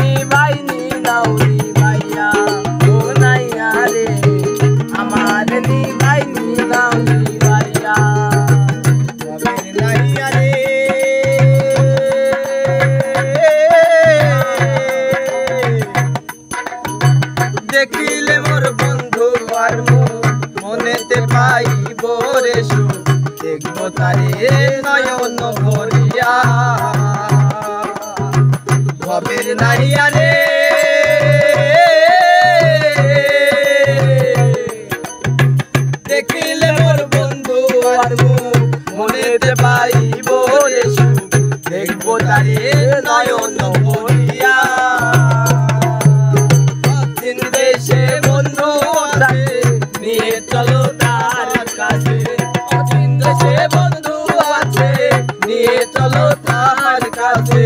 নিবাই নি নাও নিবাইয়া ও নাইয়া রে আমার নিবাই নি নাও নিবাইয়া ভবের নাইয়া রে দেখিলে মোর বন্ধু আর মনেতে পাইব রে সুখ দেখবো তারে নয়ন ভরিয়া ভবের নাইয়া রে দেখিলে মোর বন্ধু আর মনেতে পাইব রে সুখ দেখবো তারে নয়ন ভরিয়া দিন দেশে বন্ধু আছে নিয়ে চলো তার কাছে দিন দেশে বন্ধু আছে নিয়ে চলো তার কাছে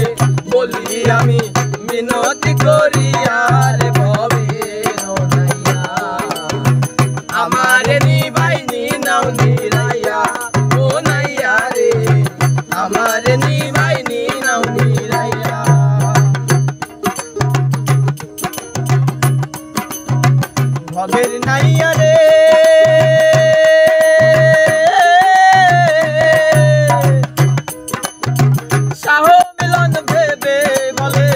বলি আমি মিনতি করি আর ভবের নাইয়া আমারে নিবাই নি নাও নিরাইয়া ও নাইয়া রে আমারে নিবাই নি নাও নিরাইয়া ভবের নাইয়া রে শাহ মিলন ভেবে বলে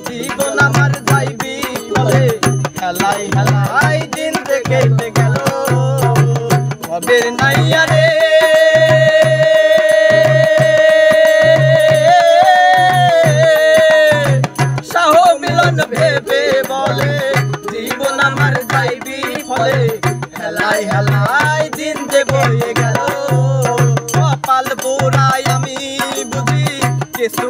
জীবন আমার যাইবি বলে হেলাই হেলাই দিন দেখে গেল ভবের নাইয়া রে শাহ মিলন ভেবে বলে জীবন আমার যাইবি ফলে হেলাই হেলাই দিন যে বয়ে গেল কপাল পোড়াই আমি বুঝি কিছু